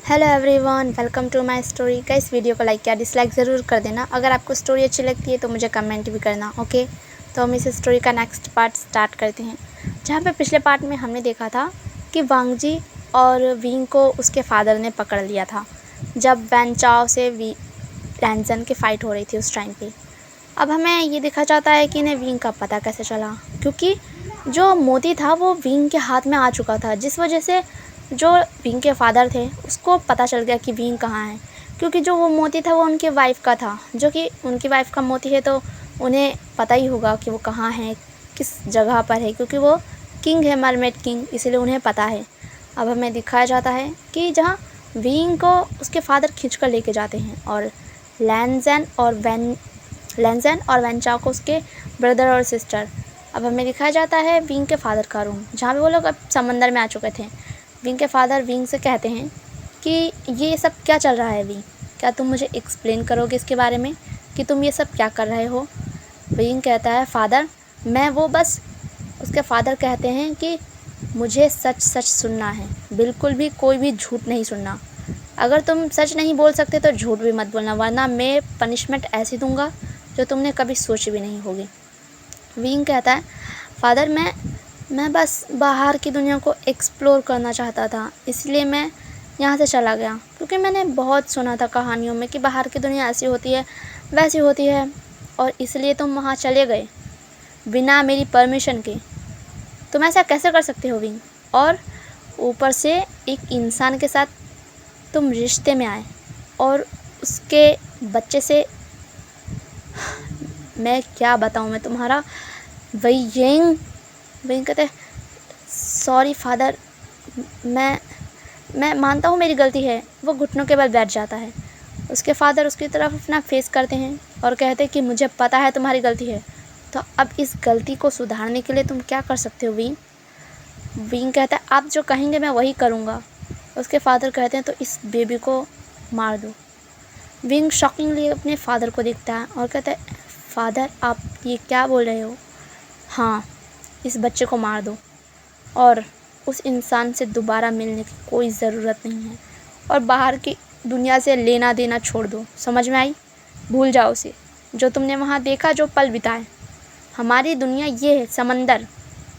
Hello everyone, welcome to my story. इस video को like या डिसलाइक ज़रूर कर देना। अगर आपको स्टोरी अच्छी लगती है तो मुझे कमेंट भी करना। ओके, तो हम इस स्टोरी का नेक्स्ट पार्ट स्टार्ट करते हैं। जहाँ पे पिछले पार्ट में हमने देखा था कि वांगजी और विंग को उसके फादर ने पकड़ लिया था जब वैन चाओ से लैंजन की फ़ाइट हो रही थी उस टाइम पे। अब हमें ये देखा जाता है कि इन्हें विंग का पता कैसे चला, क्योंकि जो मोती था वो विंग के हाथ में आ चुका था, जिस वजह से जो विंग के फादर थे उसको पता चल गया कि विंग कहाँ है। क्योंकि जो वो मोती था वो उनके वाइफ का था, जो कि उनकी वाइफ का मोती है, तो उन्हें पता ही होगा कि वो कहाँ है, किस जगह पर है, क्योंकि वो किंग है, मरमेड किंग, इसलिए उन्हें पता है। अब हमें दिखाया जाता है कि जहाँ विंग को उसके फादर खींच कर लेके जाते हैं और लैंजन और वैन चाओ को उसके ब्रदर और सिस्टर। अब हमें दिखाया जाता है विंग के फादर का रूम, जहाँ पे वो लोग अब समंदर में आ चुके थे। विंग के फादर विंग से कहते हैं कि ये सब क्या चल रहा है विंग, क्या तुम मुझे एक्सप्लेन करोगे इसके बारे में कि तुम ये सब क्या कर रहे हो। विंग कहता है फादर मैं वो बस उसके फादर कहते हैं कि मुझे सच सच सुनना है, बिल्कुल भी कोई भी झूठ नहीं सुनना। अगर तुम सच नहीं बोल सकते तो झूठ भी मत बोलना, वरना मैं पनिशमेंट ऐसी दूंगा जो तुमने कभी सोची भी नहीं होगी। विंग कहता है फादर मैं बस बाहर की दुनिया को एक्सप्लोर करना चाहता था, इसलिए मैं यहाँ से चला गया, क्योंकि मैंने बहुत सुना था कहानियों में कि बाहर की दुनिया ऐसी होती है वैसी होती है, और इसलिए तुम वहाँ चले गए बिना मेरी परमिशन के। तुम ऐसा कैसे कर सकते हो विंग, और ऊपर से एक इंसान के साथ तुम रिश्ते में आए और उसके बच्चे से। मैं क्या बताऊँ मैं तुम्हारा। विंग कहते हैं सॉरी फादर, मैं मानता हूँ मेरी गलती है। वो घुटनों के बल बैठ जाता है। उसके फादर उसकी तरफ अपना फेस करते हैं और कहते हैं कि मुझे पता है तुम्हारी गलती है, तो अब इस गलती को सुधारने के लिए तुम क्या कर सकते हो विंग। विंग कहता है आप जो कहेंगे मैं वही करूँगा। उसके फादर कहते हैं तो इस बेबी को मार दो। विंग शॉकिंगली अपने फादर को देखता है और कहता है फादर आप ये क्या बोल रहे हो। हाँ, इस बच्चे को मार दो और उस इंसान से दोबारा मिलने की कोई ज़रूरत नहीं है, और बाहर की दुनिया से लेना देना छोड़ दो, समझ में आई। भूल जाओ उसे, जो तुमने वहाँ देखा, जो पल बिताए। हमारी दुनिया ये है समंदर,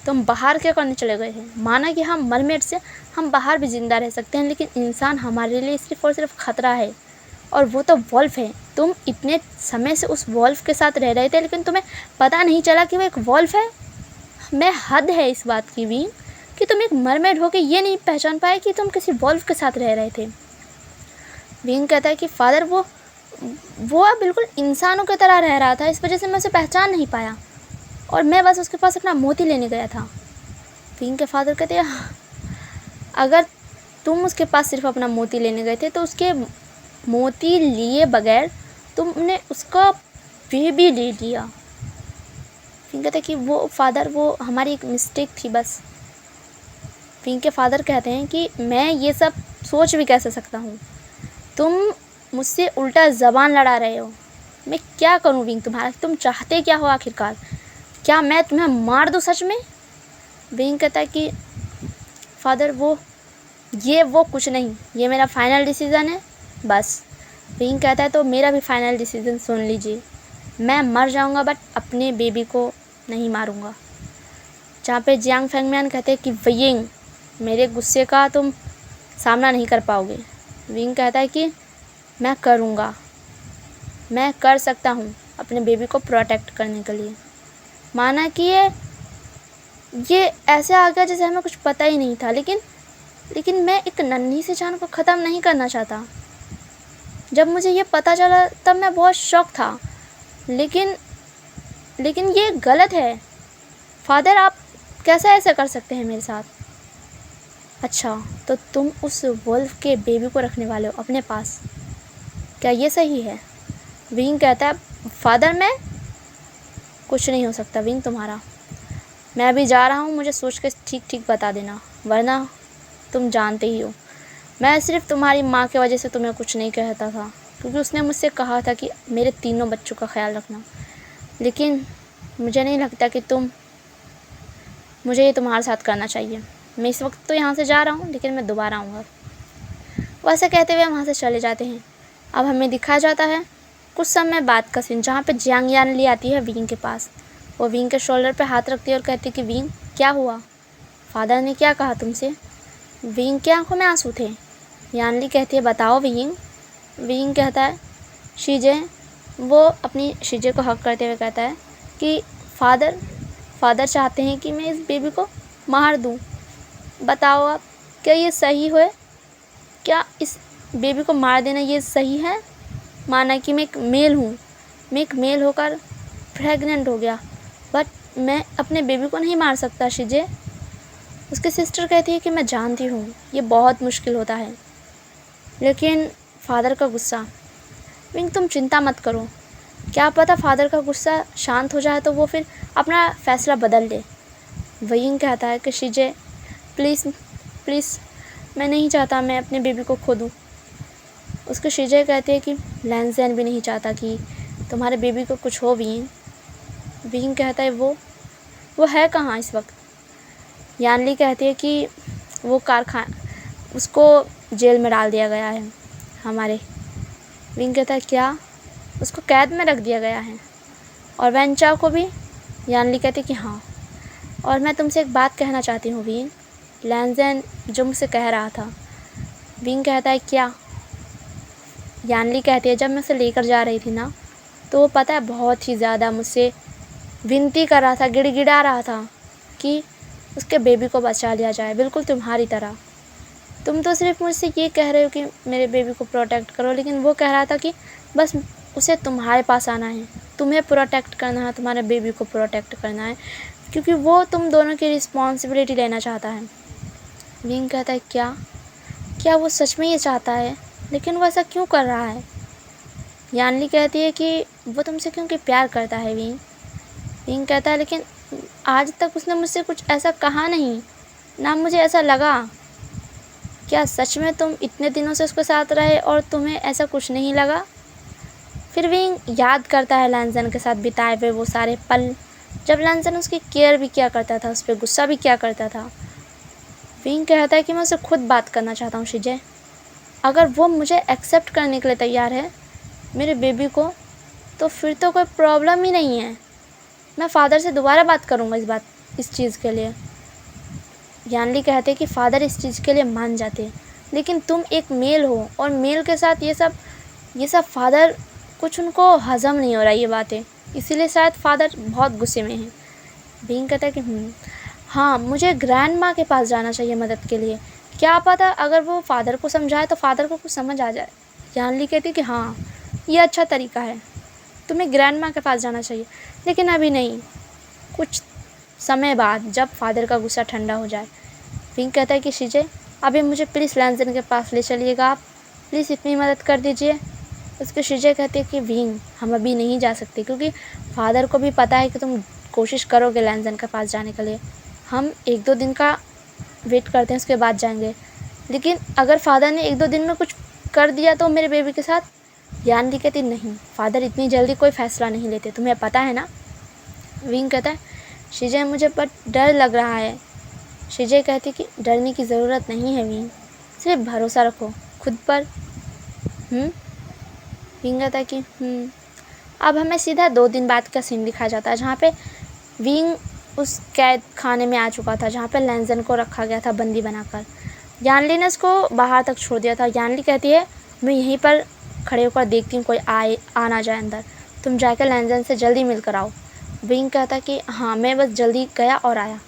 तुम बाहर क्या करने चले गए हैं। माना कि हम मरमेड से हम बाहर भी ज़िंदा रह सकते हैं, लेकिन इंसान हमारे लिए सिर्फ़ और सिर्फ ख़तरा है, और वो तो वॉल्फ है। तुम इतने समय से उस वॉल्फ के साथ रह रहे थे, लेकिन तुम्हें पता नहीं चला कि वो एक वॉल्फ है। मैं हद है इस बात की विंग कि तुम एक मरमेड हो के ये नहीं पहचान पाए कि तुम किसी वॉल्फ के साथ रह रहे थे। विंग कहता है कि फादर वो बिल्कुल इंसानों की तरह रह रहा था, इस वजह से मैं उसे पहचान नहीं पाया, और मैं बस उसके पास अपना मोती लेने गया था। विंग के फादर कहते हैं अगर तुम उसके पास सिर्फ अपना मोती लेने गए थे तो उसके मोती लिए बगैर तुमने उसका बेबी ले लिया। विंग कहते हैं कि वो फादर वो हमारी एक मिस्टेक थी बस। विंग के फादर कहते हैं कि मैं ये सब सोच भी कैसे सकता हूँ, तुम मुझसे उल्टा ज़बान लड़ा रहे हो। मैं क्या करूँ विंग तुम्हारा, तुम चाहते क्या हो आखिरकार, क्या मैं तुम्हें मार दूँ सच में। विंग कहता है कि फादर वो कुछ नहीं, ये मेरा फाइनल डिसीज़न है बस। विंग कहता है तो मेरा भी फाइनल डिसीज़न सुन लीजिए, मैं मर जाऊँगा बट अपने बेबी को नहीं मारूँगा। जहाँ पे जियांग फेंगमियान कहते हैं कि विंग मेरे गुस्से का तुम सामना नहीं कर पाओगे। विंग कहता है कि मैं करूँगा, मैं कर सकता हूँ अपने बेबी को प्रोटेक्ट करने के लिए। माना कि ये ऐसे आ गया जैसे हमें कुछ पता ही नहीं था, लेकिन मैं एक नन्ही सी जान को ख़त्म नहीं करना चाहता। जब मुझे ये पता चला तब मैं बहुत शॉक था, लेकिन ये गलत है फादर, आप कैसे ऐसे कर सकते हैं मेरे साथ। अच्छा, तो तुम उस वुल्फ के बेबी को रखने वाले हो अपने पास, क्या ये सही है। विंग कहता है फादर मैं कुछ नहीं हो सकता विंग तुम्हारा। मैं अभी जा रहा हूँ, मुझे सोच के ठीक ठीक बता देना, वरना तुम जानते ही हो मैं सिर्फ तुम्हारी माँ की वजह से तुम्हें कुछ नहीं कहता था, क्योंकि उसने मुझसे कहा था कि मेरे तीनों बच्चों का ख्याल रखना, लेकिन मुझे नहीं लगता कि मुझे ये तुम्हारे साथ करना चाहिए। मैं इस वक्त तो यहाँ से जा रहा हूँ, लेकिन मैं दोबारा आऊँगा। वैसे कहते हुए वहाँ से चले जाते हैं। अब हमें दिखाया जाता है कुछ समय बाद का सीन, जहाँ पे जियांग यानली आती है विंग के पास। वो विंग के शोल्डर पे हाथ रखती है और कहती है कि विंग क्या हुआ, फादर ने क्या कहा तुमसे। विंग की आंखों में आंसू थे। यानली कहती है बताओ विंग। विंग कहता है शीजे, वो अपनी शीजे को हक करते हुए कहता है कि फादर चाहते हैं कि मैं इस बेबी को मार दूँ। बताओ आप, क्या ये सही है? क्या इस बेबी को मार देना ये सही है? माना कि मैं एक मेल होकर प्रेग्नेंट हो गया, बट मैं अपने बेबी को नहीं मार सकता शीजे। उसकी सिस्टर कहती है कि मैं जानती हूँ ये बहुत मुश्किल होता है, लेकिन फादर का गुस्सा। विंग तुम चिंता मत करो, क्या पता फादर का गुस्सा शांत हो जाए तो वो फिर अपना फ़ैसला बदल ले। विंग कहता है कि शीजे प्लीज़ मैं नहीं चाहता मैं अपने बेबी को खो दूँ। उसके शीजे कहती है कि लैंज़ेन भी नहीं चाहता कि तुम्हारे बेबी को कुछ हो। विंग कहता है वो है कहाँ इस वक्त। यानली कहती है कि वो उसको जेल में डाल दिया गया है हमारे। विंग कहता है क्या, उसको कैद में रख दिया गया है? और वेंचाओ को भी? यानली कहती है कि हाँ। और मैं तुमसे एक बात कहना चाहती हूँ विंग, लैंज़ेन जो मुझसे कह रहा था। विंग कहता है क्या? यानली कहती है जब मैं उसे लेकर जा रही थी ना, तो वो पता है बहुत ही ज़्यादा मुझसे विनती कर रहा था, गिड़गिड़ा रहा था कि उसके बेबी को बचा लिया जाए, बिल्कुल तुम्हारी तरह। तुम तो सिर्फ मुझसे ये कह रहे हो कि मेरे बेबी को प्रोटेक्ट करो, लेकिन वो कह रहा था कि बस उसे तुम्हारे पास आना है, तुम्हें प्रोटेक्ट करना है, तुम्हारे बेबी को प्रोटेक्ट करना है, क्योंकि वो तुम दोनों की रिस्पॉन्सिबिलिटी लेना चाहता है। विंग कहता है क्या वो सच में ये चाहता है? लेकिन वो ऐसा क्यों कर रहा है? यानली कहती है कि वो तुमसे क्योंकि प्यार करता है विंग। विंग कहता है लेकिन आज तक उसने मुझसे कुछ ऐसा कहा नहीं, ना मुझे ऐसा लगा। क्या सच में तुम इतने दिनों से उसके साथ रहे और तुम्हें ऐसा कुछ नहीं लगा? फिर विंग याद करता है लैंज़न के साथ बिताए हुए वो सारे पल, जब लैंज़न उसकी केयर भी किया करता था, उस पर गुस्सा भी किया करता था। विंग कहता है कि मैं उससे खुद बात करना चाहता हूँ शीजे। अगर वो मुझे एक्सेप्ट करने के लिए तैयार है मेरे बेबी को, तो फिर तो कोई प्रॉब्लम ही नहीं है। मैं फ़ादर से दोबारा बात करूँगा इस चीज़ के लिए। यानली कहते कि फ़ादर इस चीज़ के लिए मान जाते, लेकिन तुम एक मेल हो और मेल के साथ ये सब फ़ादर कुछ उनको हज़म नहीं हो रहा ये बातें, इसीलिए शायद फ़ादर बहुत गुस्से में हैं। विंग कहता है कि हाँ, मुझे ग्रैंड माँ के पास जाना चाहिए मदद के लिए। क्या पता अगर वो फ़ादर को समझाए तो फ़ादर को कुछ समझ आ जाए। यानली कहती कि हाँ, ये अच्छा तरीका है, तुम्हें ग्रैंड माँ के पास जाना चाहिए, लेकिन अभी नहीं, कुछ समय बाद जब फ़ादर का गुस्सा ठंडा हो जाए। विंग कहता है कि शीजे अभी मुझे प्लीज़ लैंज़न के पास ले चलिएगा, आप प्लीज़ इतनी मदद कर दीजिए। उसके शीजे कहते हैं कि विंग हम अभी नहीं जा सकते, क्योंकि फ़ादर को भी पता है कि तुम कोशिश करोगे लैंज़न के पास जाने के लिए। हम 1-2 दिन का वेट करते हैं, उसके बाद जाएंगे। लेकिन अगर फ़ादर ने 1-2 दिन में कुछ कर दिया तो मेरे बेबी के साथ? यानली कहती नहीं, फ़ादर इतनी जल्दी कोई फ़ैसला नहीं लेते, तुम्हें पता है ना। विंग कहता है शीजे मुझे बट डर लग रहा है। शीजे कहती कि डरने की ज़रूरत नहीं है विंग, सिर्फ भरोसा रखो खुद पर। विंग कहता है कि अब हमें सीधा 2 दिन बाद का सीन दिखाया जाता है, जहाँ पे विंग उस कैद खाने में आ चुका था, जहाँ पे लैंज़न को रखा गया था बंदी बनाकर। यानली ने उसको बाहर तक छोड़ दिया था। यानली कहती है मैं यहीं पर खड़े होकर देखती हूँ कोई आ ना जाए अंदर, तुम जाकर लैंज़न से जल्दी मिल कर आओ। विंग कहता कि हाँ, मैं बस जल्दी गया और आया।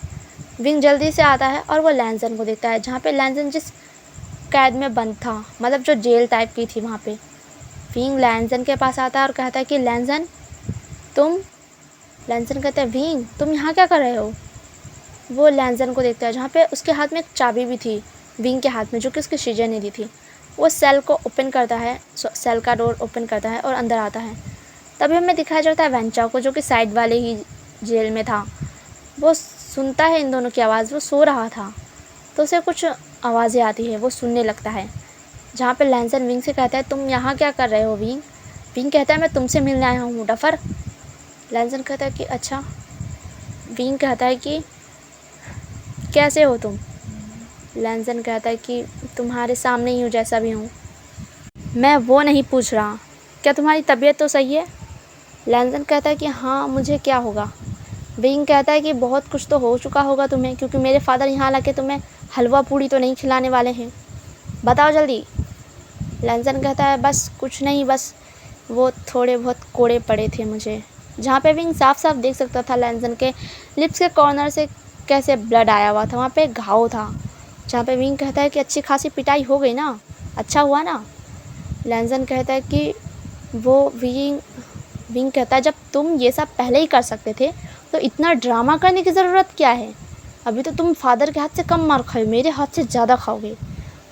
विंग जल्दी से आता है और वो लैंज़न को देखता है, जहाँ पे लैंज़न जिस कैद में बंद था, मतलब जो जेल टाइप की थी वहाँ पे। विंग लैंज़न के पास आता है और कहता है कि लैंज़न तुम। लैंज़न कहता है विंग तुम यहाँ क्या कर रहे हो? वो लैंज़न को देखता है, जहाँ पे उसके हाथ में एक चाबी भी थी विंग के हाथ में, जो कि उसके शीजे ने दी थी। वो सेल को ओपन करता है, सेल का डोर ओपन करता है और अंदर आता है। तभी हमें दिखाया जाता है वेंचाओ को, जो कि साइड वाले ही जेल में था। वो सुनता है इन दोनों की आवाज़, वो सो रहा था तो उसे कुछ आवाज़ें आती है, वो सुनने लगता है। जहाँ पे लैंज़न विंग से कहता है तुम यहाँ क्या कर रहे हो विंग? विंग कहता है मैं तुमसे मिलने आया हूँ डफर। लैंज़न कहता है कि अच्छा। विंग कहता है कि कैसे हो तुम? लैंज़न कहता है कि तुम्हारे सामने ही हूँ जैसा भी हूँ। मैं वो नहीं पूछ रहा, क्या तुम्हारी तबीयत तो सही है? लैंसन कहता है कि हाँ, मुझे क्या होगा। विंग कहता है कि बहुत कुछ तो हो चुका होगा तुम्हें, क्योंकि मेरे फादर यहाँ लाके तुम्हें हलवा पूड़ी तो नहीं खिलाने वाले हैं। बताओ जल्दी। लैंसन कहता है बस कुछ नहीं, बस वो थोड़े बहुत कोड़े पड़े थे मुझे। जहाँ पे विंग साफ साफ देख सकता था लैंसन के लिप्स के कॉर्नर से कैसे ब्लड आया हुआ था, वहाँ पे एक घाव था। जहाँ पे विंग कहता है कि अच्छी खासी पिटाई हो गई ना, अच्छा हुआ ना। लैंसन कहता है कि वो विंग कहता है जब तुम ये सब पहले ही कर सकते थे तो इतना ड्रामा करने की ज़रूरत क्या है? अभी तो तुम फादर के हाथ से कम मार खाओ, मेरे हाथ से ज़्यादा खाओगे।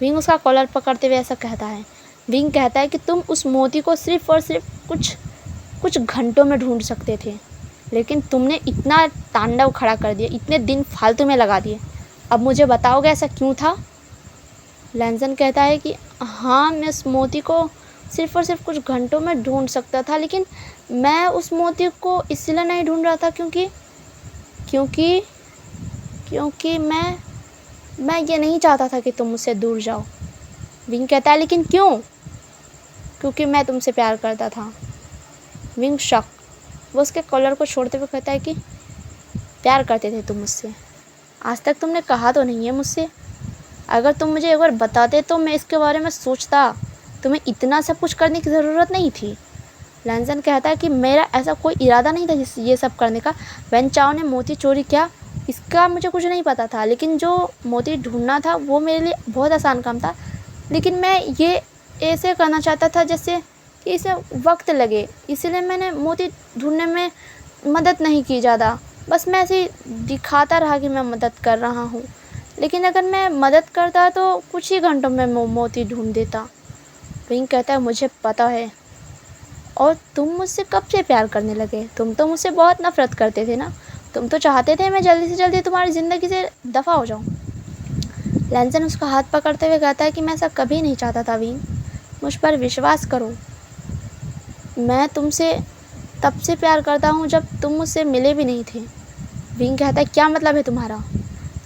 विंग उसका कॉलर पकड़ते हुए ऐसा कहता है। विंग कहता है कि तुम उस मोती को सिर्फ़ और सिर्फ कुछ घंटों में ढूंढ सकते थे, लेकिन तुमने इतना तांडव खड़ा कर दिया, इतने दिन फालतू में लगा दिए। अब मुझे बताओगे ऐसा क्यों था? लैंसन कहता है कि हाँ, मैं उस मोती को सिर्फ़ और सिर्फ कुछ घंटों में ढूंढ सकता था, लेकिन मैं उस मोती को इसलिए नहीं ढूंढ रहा था क्योंकि क्योंकि क्योंकि मैं ये नहीं चाहता था कि तुम मुझसे दूर जाओ। विंग कहता है लेकिन क्यों? क्योंकि मैं तुमसे प्यार करता था। विंग शॉक, वो उसके कॉलर को छोड़ते हुए कहता है कि प्यार करते थे तुम मुझसे? आज तक तुमने कहा तो नहीं है मुझसे। अगर तुम मुझे एक बार बताते तो मैं इसके बारे में सोचता। तुम्हें इतना सब कुछ करने की ज़रूरत नहीं थी। लैंसन कहता है कि मेरा ऐसा कोई इरादा नहीं था ये सब करने का। वेन चाओ ने मोती चोरी किया, इसका मुझे कुछ नहीं पता था, लेकिन जो मोती ढूंढना था वो मेरे लिए बहुत आसान काम था। लेकिन मैं ये ऐसे करना चाहता था जैसे कि इसे वक्त लगे, इसलिए मैंने मोती ढूंढने में मदद नहीं की ज़्यादा। बस मैं ऐसे ही दिखाता रहा कि मैं मदद कर रहा हूँ, लेकिन अगर मैं मदद करता तो कुछ ही घंटों में मोती ढूंढ देता। विंग कहता है मुझे पता है। और तुम मुझसे कब से प्यार करने लगे? तुम तो मुझसे बहुत नफ़रत करते थे ना। तुम तो चाहते थे मैं जल्दी से जल्दी तुम्हारी ज़िंदगी से दफ़ा हो जाऊँ। लैंसन उसका हाथ पकड़ते हुए कहता है कि मैं ऐसा कभी नहीं चाहता था विंग, मुझ पर विश्वास करो। मैं तुमसे तब से प्यार करता हूँ जब तुम मुझसे मिले भी नहीं थे। विंग कहता है क्या मतलब है तुम्हारा?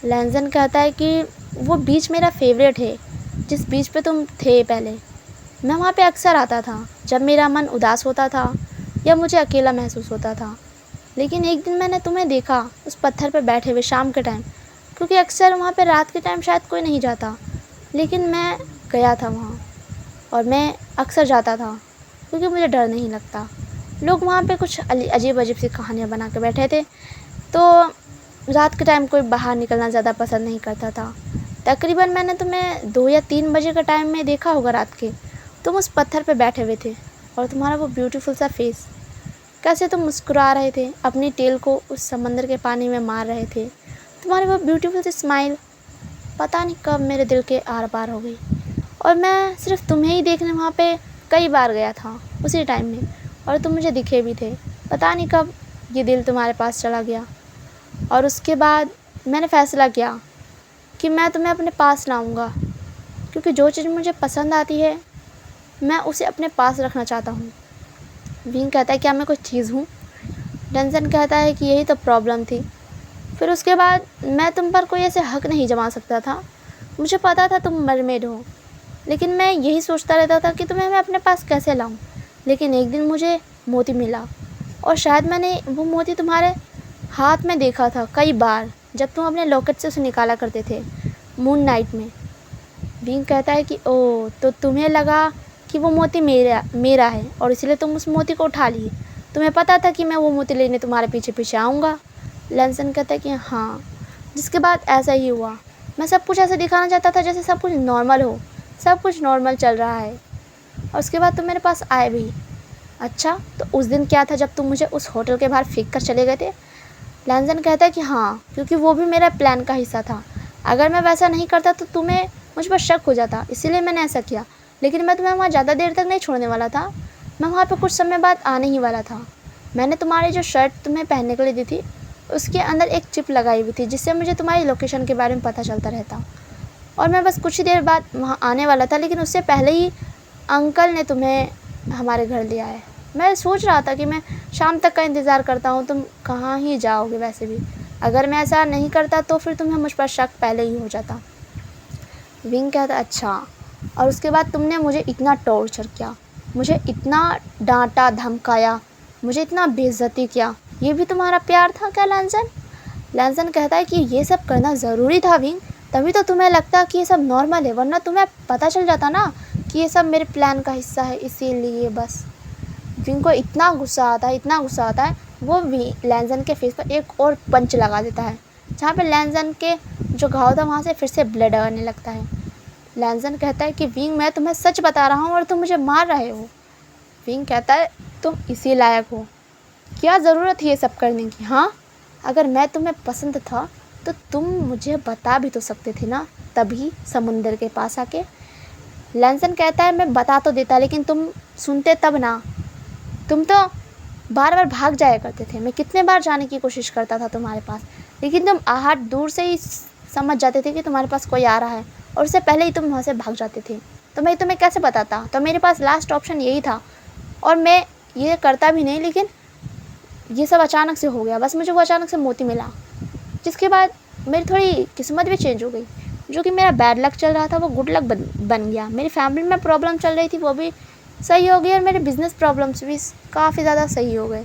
लैंसन कहता है कि वो बीच मेरा फेवरेट है, जिस बीच पे तुम थे पहले। मैं वहाँ पे अक्सर आता था जब मेरा मन उदास होता था या मुझे अकेला महसूस होता था। लेकिन एक दिन मैंने तुम्हें देखा उस पत्थर पे बैठे हुए शाम के टाइम, क्योंकि अक्सर वहाँ पे रात के टाइम शायद कोई नहीं जाता, लेकिन मैं गया था वहाँ। और मैं अक्सर जाता था क्योंकि मुझे डर नहीं लगता। लोग वहाँ पे कुछ अजीब अजीब सी कहानियाँ बना के बैठे थे, तो रात के टाइम कोई बाहर निकलना ज़्यादा पसंद नहीं करता था। तकरीबन मैंने तुम्हें 2 या 3 बजे का टाइम में देखा होगा रात के। तुम उस पत्थर पे बैठे हुए थे और तुम्हारा वो ब्यूटीफुल सा फेस, कैसे तुम मुस्कुरा रहे थे, अपनी टेल को उस समंदर के पानी में मार रहे थे। तुम्हारी वो ब्यूटीफुल सी स्माइल पता नहीं कब मेरे दिल के आर पार हो गई। और मैं सिर्फ तुम्हें ही देखने वहाँ पे कई बार गया था उसी टाइम में, और तुम मुझे दिखे भी थे। पता नहीं कब ये दिल तुम्हारे पास चला गया। और उसके बाद मैंने फ़ैसला किया कि मैं तुम्हें अपने पास लाऊंगा, क्योंकि जो चीज़ मुझे पसंद आती है मैं उसे अपने पास रखना चाहता हूँ। विंग कहता है क्या मैं कोई चीज़ हूँ? लैंसन कहता है कि यही तो प्रॉब्लम थी। फिर उसके बाद मैं तुम पर कोई ऐसे हक नहीं जमा सकता था। मुझे पता था तुम मरमेड हो, लेकिन मैं यही सोचता रहता था कि तुम्हें मैं अपने पास कैसे लाऊं। लेकिन एक दिन मुझे मोती मिला, और शायद मैंने वो मोती तुम्हारे हाथ में देखा था कई बार जब तुम अपने लॉकेट से उसे निकाला करते थे मून नाइट में। विंग कहता है कि ओह, तो तुम्हें लगा कि वो मोती मेरा है और इसलिए तुम उस मोती को उठा लिए। तुम्हें पता था कि मैं वो मोती लेने तुम्हारे पीछे पीछे आऊँगा। लैंसन कहता है कि हाँ। जिसके बाद ऐसा ही हुआ। मैं सब कुछ ऐसे दिखाना चाहता था जैसे सब कुछ नॉर्मल हो, सब कुछ नॉर्मल चल रहा है। और उसके बाद तुम मेरे पास आए भी। अच्छा, तो उस दिन क्या था जब तुम मुझे उस होटल के बाहर फेंक कर चले गए थे? लैंसन कहता है कि हाँ, क्योंकि वो भी मेरा प्लान का हिस्सा था। अगर मैं वैसा नहीं करता तो तुम्हें मुझ पर शक हो जाता, इसीलिए मैंने ऐसा किया। लेकिन मैं तुम्हें वहाँ ज़्यादा देर तक नहीं छोड़ने वाला था। मैं वहाँ पे कुछ समय बाद आने ही वाला था। मैंने तुम्हारी जो शर्ट तुम्हें पहनने के लिए दी थी उसके अंदर एक चिप लगाई हुई थी, जिससे मुझे तुम्हारी लोकेशन के बारे में पता चलता रहता। और मैं बस कुछ ही देर बाद वहाँ आने वाला था, लेकिन उससे पहले ही अंकल ने तुम्हें हमारे घर लिया है। मैं सोच रहा था कि मैं शाम तक का इंतज़ार करता हूँ, तुम कहाँ ही जाओगे। वैसे भी अगर मैं ऐसा नहीं करता तो फिर तुम्हें मुझ पर शक पहले ही हो जाता। विंग कहता है अच्छा, और उसके बाद तुमने मुझे इतना टॉर्चर किया, मुझे इतना डांटा धमकाया, मुझे इतना बेइज्जती किया, ये भी तुम्हारा प्यार था क्या लैंसन? लैंसन कहता है कि ये सब करना ज़रूरी था विंग, तभी तो तुम्हें लगता कि ये सब नॉर्मल है, वरना तुम्हें पता चल जाता ना कि ये सब मेरे प्लान का हिस्सा है, इसीलिए बस। विंग को इतना गुस्सा आता है, इतना गुस्सा आता है, वो लैंसन के फेस पर एक और पंच लगा देता है, जहाँ पे लैंसन के जो घाव था वहाँ से फिर से ब्लड आने लगता है। लैंसन कहता है कि विंग मैं तुम्हें सच बता रहा हूँ और तुम मुझे मार रहे हो। विंग कहता है तुम इसी लायक हो, क्या ज़रूरत है ये सब करने की? हाँ, अगर मैं तुम्हें पसंद था तो तुम मुझे बता भी तो सकते थे ना, तभी समुंदर के पास आके। लैंसन कहता है मैं बता तो देता, लेकिन तुम सुनते तब ना, तुम तो बार बार भाग जाया करते थे। मैं कितने बार जाने की कोशिश करता था तुम्हारे पास, लेकिन तुम आहट दूर से ही समझ जाते थे कि तुम्हारे पास कोई आ रहा है, और उससे पहले ही तुम वहाँ से भाग जाते थे। तो मैं तुम्हें कैसे बताता? तो मेरे पास लास्ट ऑप्शन यही था, और मैं ये करता भी नहीं, लेकिन ये सब अचानक से हो गया। बस मुझे वो अचानक से मोती मिला, जिसके बाद मेरी थोड़ी किस्मत भी चेंज हो गई। जो कि मेरा बैड लक चल रहा था वो गुड लक बन गया। मेरी फैमिली में प्रॉब्लम चल रही थी वो भी सही हो गई, और मेरे बिज़नेस प्रॉब्लम्स भी काफ़ी ज़्यादा सही हो गए।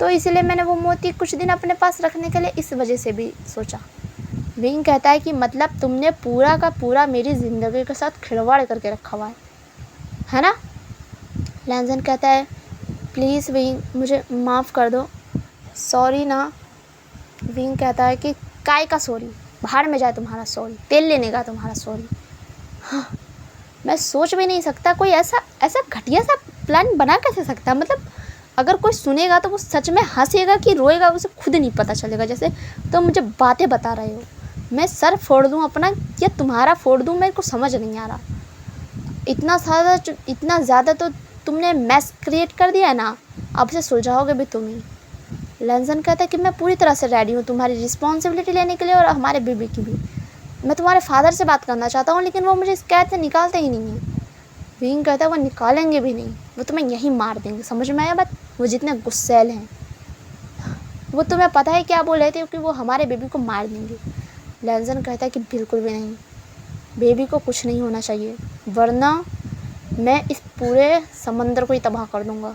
तो इसीलिए मैंने वो मोती कुछ दिन अपने पास रखने के लिए इस वजह से भी सोचा। विंग कहता है कि मतलब तुमने पूरा का पूरा मेरी ज़िंदगी के साथ खिलवाड़ करके रखा हुआ है ना? लैंसन कहता है प्लीज़ विंग मुझे माफ़ कर दो, सॉरी ना। विंग कहता है कि काय का सॉरी, बाहर में जाए तुम्हारा सॉरी, तेल लेने का तुम्हारा सॉरी। हाँ, मैं सोच भी नहीं सकता कोई ऐसा घटिया सा प्लान बना कैसे सकता। मतलब अगर कोई सुनेगा तो वो सच में हंसेगा कि रोएगा, उसे खुद नहीं पता चलेगा। जैसे तो मुझे बातें बता रहे हो, मैं सर फोड़ दूँ अपना या तुम्हारा फोड़ दूँ, मेरे को समझ नहीं आ रहा। इतना ज़्यादा तो तुमने मैस क्रिएट कर दिया है ना, अब से सुलझाओगे भी तुम ही। लैंसन कहता है कि मैं पूरी तरह से रेडी हूँ तुम्हारी रिस्पॉन्सिबिलिटी लेने के लिए, और हमारे बेबी की भी। मैं तुम्हारे फादर से बात करना चाहता हूँ, लेकिन वो मुझे इस कैद से निकालते ही नहीं हैं। विंग कहता है वो निकालेंगे भी नहीं, वो तुम्हें यहीं मार देंगे। समझ में आया बात? वो जितने गुस्सैल हैं, वो तुम्हें पता है क्या बोल रहे थे कि वो हमारे बेबी को मार देंगे। लैंसन कहता है कि बिल्कुल भी नहीं, बेबी को कुछ नहीं होना चाहिए, वरना मैं इस पूरे समंदर को ही तबाह कर दूँगा।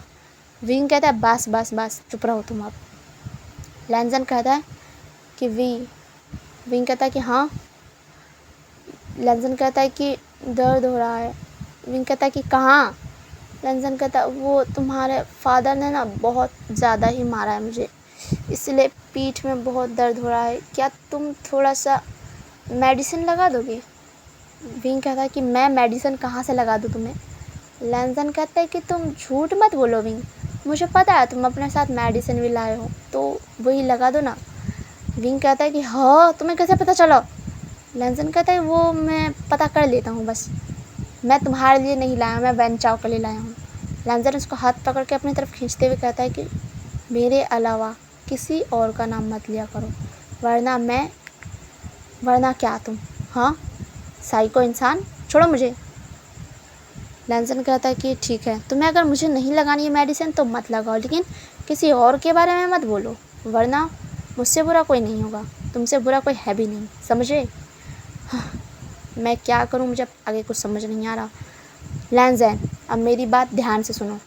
विंग कहता है बस बस बस, चुप रहो तुम अब। लैंसन कहता है कि विंग कहता है कि हाँ। लैंसन कहता है कि दर्द हो रहा है। विंग कहता है कि कहाँ? लैंसन कहता है वो तुम्हारे फादर ने ना बहुत ज़्यादा ही मारा है मुझे, इसलिए पीठ में बहुत दर्द हो रहा है, क्या तुम थोड़ा सा मेडिसिन लगा दोगे? विंग कहता है कि मैं मेडिसिन कहाँ से लगा दूँ तुम्हें? लैंसन कहता है कि तुम झूठ मत बोलो विंग, मुझे पता है तुम अपने साथ मेडिसिन भी लाए हो, तो वही लगा दो ना। विंग कहता है कि हाँ, तुम्हें कैसे पता चला? लैंसन कहता है वो मैं पता कर लेता हूँ, बस मैं तुम्हारे लिए नहीं लाया, मैं वैन चाओ के लिए लाया हूँ। लैंसन उसको हाथ पकड़ के अपनी तरफ खींचते हुए कहता है कि मेरे अलावा किसी और का नाम मत लिया करो, वरना क्या तुम? हाँ, साइको इंसान, छोड़ो मुझे। लैंसन कहता है कि ठीक है, तुम्हें अगर मुझे नहीं लगानी है मेडिसिन तो मत लगाओ, लेकिन किसी और के बारे में मत बोलो, वरना मुझसे बुरा कोई नहीं होगा, तुमसे बुरा कोई है भी नहीं, समझे? हाँ, मैं क्या करूं, मुझे आगे कुछ समझ नहीं आ रहा। लैंसन अब मेरी बात ध्यान से सुनो।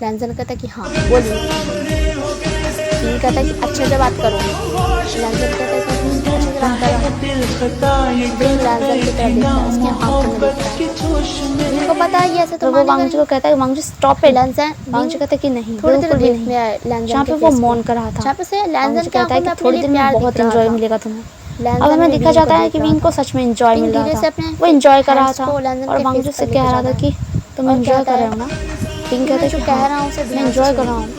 लैंसन कहता है कि हाँ बोलिए। विंग कहता है कि अच्छे से बात करो। लैंसन कहता है कि अच्छे से बात करो। विंग लैंसन की तरफ देखता है, उसकी आंखों में देखता है। विंग को पता है ये ऐसे तो वो वांगजू को कहता है वांगजू स्टॉप इट। लैंसन वांगजू कहता है कि नहीं, थोड़ी देर देखने आए लैंसन जहाँ पे वो मौन कर रहा था, जहाँ पे से लैंसन कहता है कि थोड़ी देर में बहुत एंजॉय मिलेगा तुम्हें। अब हमें दिखा जाता है कि विंग को सच में एंजॉय मिल रहा था, वो एंजॉय कर रहा था, और वांगजू से कह रहा था कि तुम एंजॉय कर रहे हो ना? विंग कहता है जो कह रहा हूँ मैं एंजॉय कर रहा हूँ,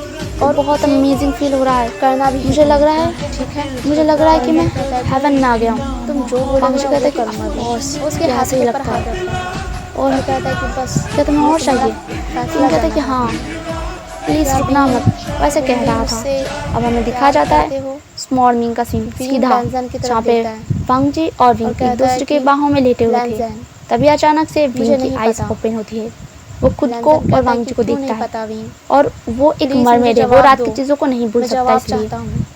और बहुत अमेजिंग फील हो रहा है, करना भी मुझे लग रहा है, ठीक है, मुझे लग रहा है कि मैं हेवन में आ गया हूँ। तुम जो वांगजू कहता है कि उसके हाथ से ही लगता है, और कहता है कि बस क्या तुम्हें और चाहिए? विंग कहता है कि हाँ प्लीज़ रुकना मत, वैसे कह रहा था। अब हमें दिखा जाता है स्मॉल मिंग का सीन सीधा, जहाँ पे वांगजी और विंग एक दूसरे के बाहों में लेटे हुए थे। तभी अचानक से विंग की आइज़ ओपन होती है, वो खुद को और वांग जी को देखता है और वो एक मरमेड है, वो रात की चीज़ों को नहीं भूल सकता इसलिए,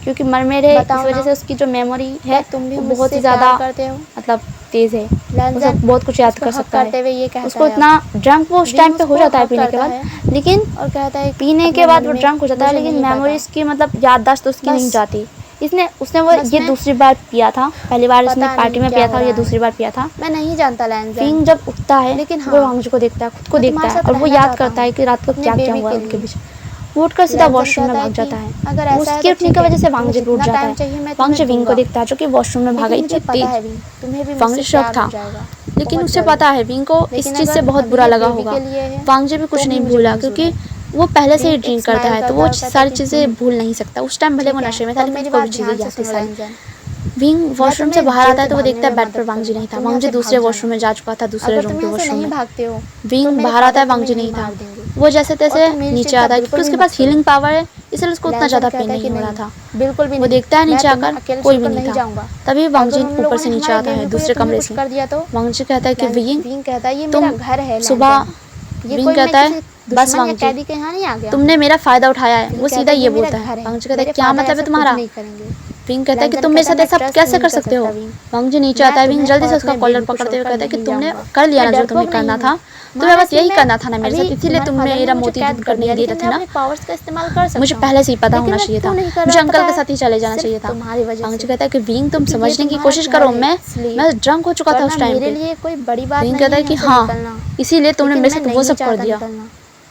क्योंकि मरमेड है इस वजह से उसकी जो मेमोरी है वो बहुत ही ज़्यादा मतलब तेज़ है, उसे बहुत कुछ याद कर सकता है। उसको इतना ड्रंक वो उस टाइम पे हो जाता है पीने के बाद, लेकिन और कहता है पीने के बाद वो ड्रंक हो जाता है, लेकिन मेमोरीज की मतलब याददाश्त उसकी नहीं जाती। उसने वो ये दूसरी बार पिया था, पहली बार उसने पार्टी में पिया था और ये दूसरी बार पिया था। मैं नहीं जानता लैंज़न। विंग जब उठता है लेकिन वो वांग जी को देखता है, खुद को देखता है और वो याद करता है कि रात को क्या क्या हुआ उनके बीच। वो उठकर सीधा वॉशरूम में भाग जाता है। उसके उठने की वजह से वांग जी उठ जाता है। वांग जी विंग को देखता है जो कि वॉशरूम में भागा इतनी तेज। वांग जी शॉक था, लेकिन उसे पता है विंग को इस चीज़ से बहुत बुरा लगा होगा। वांग जी भी कुछ नहीं भूला क्योंकि वो पहले से ही ड्रिंक करता है, तो वो सारी चीज़ें भूल नहीं सकता। उस टाइम भले वो नशे में था लेकिन कोई चीज़ें याद थी सारी। विंग वॉशरूम से बाहर आता है तो वो देखता है बेड पर वांग जी नहीं था। वांग जी दूसरे वॉशरूम में जा चुका था, दूसरे रूम के वॉशरूम में। विंग बाहर आता है, वांग जी नहीं था। वो जैसे तैसे नीचे आता है क्योंकि उसके पास हीलिंग पावर है, इसलिए उसको उतना ज़्यादा पेन नहीं हो रहा था। बिल्कुल भी वो देखता है नीचे आकर कोई भी नहीं था। तभी वांग जी ऊपर से नीचे आता है दूसरे कमरे से। वांग जी कहता है कि विंग तुम सुबह, विंग कहता है बस वांग जी तुमने मेरा फ़ायदा उठाया है। वो सीधा ये बोलता है। वांग जी कहता है क्या मतलब है तुम्हारा? विंग कहता है कि तुम मेरे साथ ऐसा कैसे कर सकते हो? वांग जी नीचे आता है। विंग जल्दी से उसका कॉलर पकड़ते हुए कहता है कि तुमने कर लिया ना जो तुम्हें करना था, तुम्हें बस यही करना था ना मेरे साथ, इसीलिए तुमने मेरा मोती ढूंढ कर नहीं दे रहे थे ना। मुझे पहले से ही पता होना चाहिए था, मुझे अंकल के साथ ही चले जाना चाहिए था। वांग जी कहता है कि विंग तुम समझने की कोशिश करो, मैं ड्रंक हो चुका था उस टाइम पे। विंग कहता है कि हाँ इसीलिए तुमने मेरे साथ वो सब कर दिया।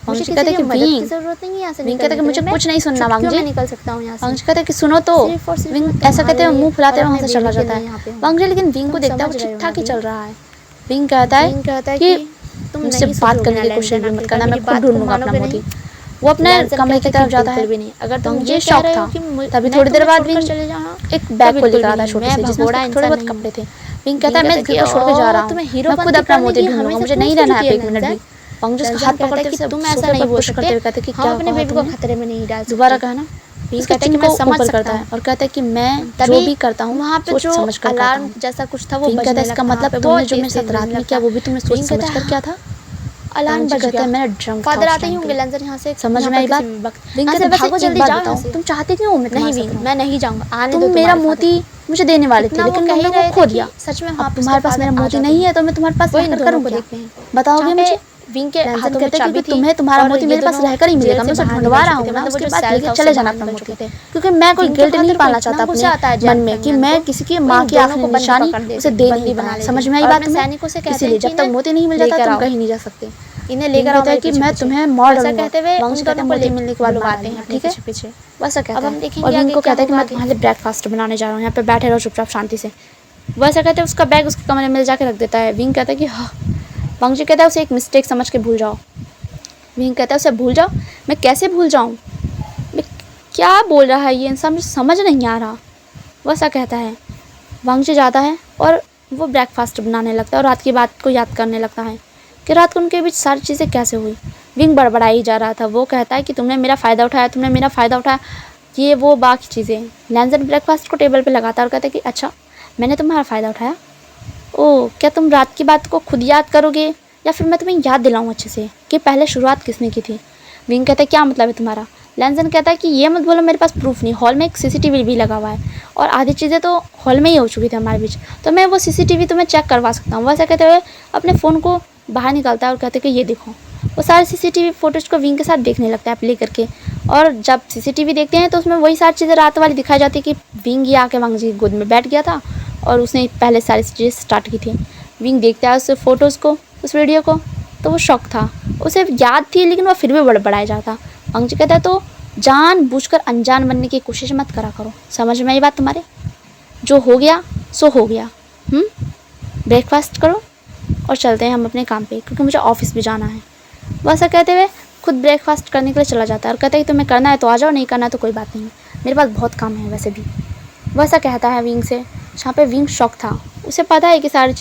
वांग जी कहता है कि विंग कहता है कि मुझे कुछ नहीं सुनना वांग जी। वांग जी कहता है कि सुनो तो। विंग ऐसा कहते हुए मुंह फुलाते हुए वहाँ से चला जाता है। वांग जी लेकिन विंग को देखता है वो ठीक ठाक ही चल रहा है। विंग कहता है कि तुम मुझसे बात करने की कोशिश भी मत करना, मैं खुद ढूंढूंगा अपना मोती। वो अपने कमरे की तरफ जाता है। अगर तुम ये शौक था तभी थोड़ी देर बाद विंग एक बैग को लेकर आता है छोटे से, जिसमें थोड़े बहुत कपड़े थे। विंग कहता है मैं घर को छोड़ के जा रहा हूँ, मैं खुद अपना मोती ढूंढूंगा, मुझे नहीं रहना है एक मिनट भी। वांग जी उसका हाथ पकड़ते हुए तुम ऐसा नहीं बोल सकते, कहते कि क्या अपने बेबी को खतरे में नहीं डाल। दोबारा कहना। विंग कहता है कि मैं समझ सकता है और कहता है कि मैं जो भी करता हूँ वहाँ पे जो अलार्म जैसा कुछ था वो बजने लगता है। इसका मतलब तुमने जो मेरे साथ रात में किया वो भी तुमने सोच समझ कर क्या था? अलार्म बज गया। मैंने ड्रंक था। फादर आते ही होंगे लैंज़न यहाँ से, समझ में आई बात? विंग कहता है भागो जल्दी जाओ, तुम चाहते क्यों हो मैं नहीं विंग मैं नहीं जाऊंगा, आने दो। मेरा मोती मुझे देने वाले थे लेकिन तुमने वो खो दिया। सच में अब तुम्हारे पास मेरा मोती नहीं है तो मैं तुम्हारे पास रहकर करूँगा, बताओगे मुझे? विंग के हाथों में चाबी थी, तुम्हें तुम्हारा मोती मेरे पास रहकर ही मिलेगा, मैं उसे ढूंढवा रहा हूँ ना, उसके बाद लेके चले जाना अपना मोती, क्योंकि मैं कोई गिल्ट नहीं पालना चाहता अपने मन में कि मैं किसी की माँ की आखिरी निशानी उसे दे नहीं पाया। समझ में आई बात तुम्हें? इसीलिए जब तक मोती नहीं मिल जाता तुम कहीं नहीं जा सकते। इन्हें लेकर आता है कि मैं तुम्हें मार डालूंगा। कहते हुए वांग जी कहते हैं मोती मिलने के बाद बुलाते हैं, ठीक है पीछे वैसा कहता है। और विंग को कहता है कि मैं तुम्हारे लिए ब्रेकफास्ट बनाने जा रहा हूँ, यहाँ पे बैठे रहो चुपचाप शांति से। वैसा कहते हैं उसका बैग उसके कमरे में जाके रख देता है। विंग कहता है कि हाँ। वांग जी कहता है उसे एक मिस्टेक समझ के भूल जाओ। विंग कहता है उसे भूल जाओ? मैं कैसे भूल जाऊँ? मैं क्या बोल रहा है ये इंसान, मुझे समझ नहीं आ रहा। वैसा कहता है। वांग जी जाता है और वो ब्रेकफास्ट बनाने लगता है और रात की बात को याद करने लगता है कि रात को उनके बीच सारी चीज़ें कैसे हुई। विंग बड़बड़ा ही जा रहा था। वो कहता है कि तुमने मेरा फ़ायदा उठाया, तुमने मेरा फ़ायदा उठाया, ये वो बाकी चीज़ें। लैंज़न ब्रेकफास्ट को टेबल पे लगाता है और कहता है कि अच्छा मैंने तुम्हारा फ़ायदा उठाया? ओह क्या तुम रात की बात को खुद याद करोगे या फिर मैं तुम्हें याद दिलाऊं अच्छे से कि पहले शुरुआत किसने की थी? विंग कहता है क्या मतलब है तुम्हारा? लैंज़न कहता है कि ये मत बोलो मेरे पास प्रूफ नहीं, हॉल में एक सीसीटीवी भी लगा हुआ है और आधी चीज़ें तो हॉल में ही हो चुकी थी हमारे बीच, तो मैं वो सीसीटीवी तुम्हें चेक करवा सकता हूँ। वैसा कहते हुए अपने फ़ोन को बाहर निकालता है और कहते हैं कि ये देखो। वो सारे सीसीटीवी फुटेज को विंग के साथ देखने लगता है प्ले करके, और जब सीसीटीवी देखते हैं तो उसमें वही सारी चीज़ें रात वाली दिखाई जाती है कि विंग ये आके वांग जी गोद में बैठ गया था और उसने पहले सारी चीज़ें स्टार्ट की थी। विंग देखता है उस फ़ोटोज़ को, उस वीडियो को, तो वो शौक था, उसे याद थी लेकिन वो फिर भी बड़बड़ाया जाता। वांग जी कहता है तो जानबूझकर अनजान बनने की कोशिश मत करा करो। समझ में आई बात तुम्हारे? जो हो गया सो हो गया। ब्रेकफास्ट करो और चलते हैं हम अपने काम पे, क्योंकि मुझे ऑफिस भी जाना है। वैसा कहते हुए खुद ब्रेकफास्ट करने के लिए चला जाता है और कहता है कि तुम्हें करना है तो आ जाओ, नहीं करना तो कोई बात नहीं, मेरे पास बहुत काम है वैसे भी। वैसा कहता है विंग से, जहाँ पे विंग शौक था, उसे पता है कि सारी